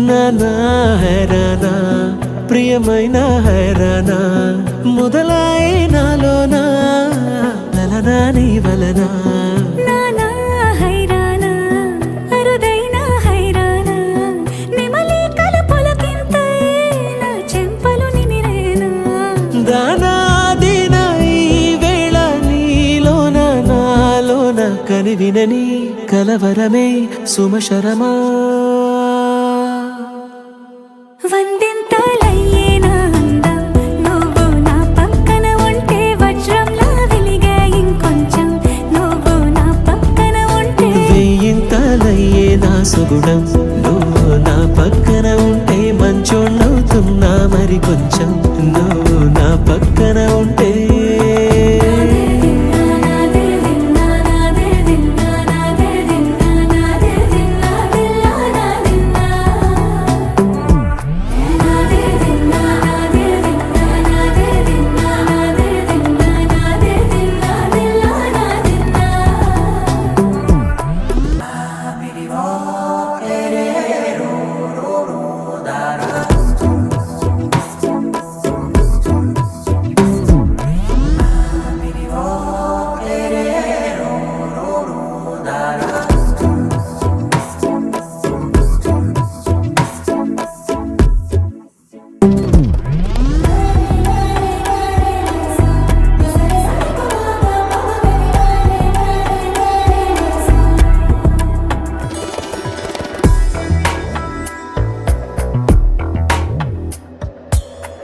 నానా హైరానా ప్రియమైన హైరానా మొదలాయి నాలోనా లలనా నీ వలనా నానా హైరానా అరుదైన హైరానా నెమలి కలుపులకింతై నా చెంపలు నిమిరేనా దానాదిన ఈ వేళ నీలోన నాలోన కనివినని కలవరమే సుమశరమా వందింతలయ్యేనా అందం నువ్వు నా పక్కన ఉంటే వజ్రంలా వెలిగే ఇంకొంచెం నువ్వు నా పక్కన ఉంటే వెయ్యింతలయ్యే నా సుగుణం నువ్వు నా పక్కన ఉంటే మంచోళ్ళవుతున్నా మరి కొంచెం నువ్వు నా పక్కన ఉంటే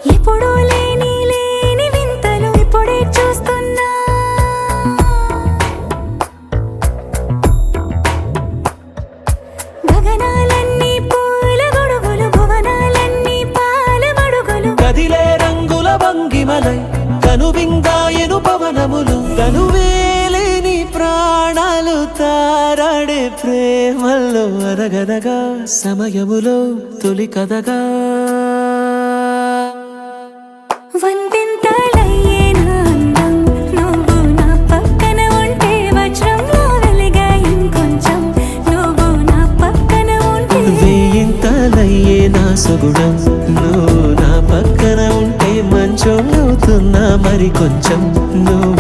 ఎప్పుడూ లేని వింతలు ఇప్పుడే చూస్తున్నా గగనాలన్నీ పూల గొడుగులు భువనాలన్నీ పాల మడుగులు కదిలే రంగుల భంగిమలై కనువిందాయను పవనములు తనువేలేని ప్రాణాలు తారాడే ప్రేమల్లో అరగదగా సమయములో తొలి కదగా వందింతలయ్యేనా అందం నువ్వు నా పక్కన ఉంటే వజ్రంలా వెలిగే ఇంకొంచెం నువ్వు నా పక్కన ఉంటే వెయ్యింతలయ్యే నా సుగుణం నువ్వు నా పక్కన ఉంటే మంచోళ్ళవుతున్నా మరి కొంచెం నువ్వు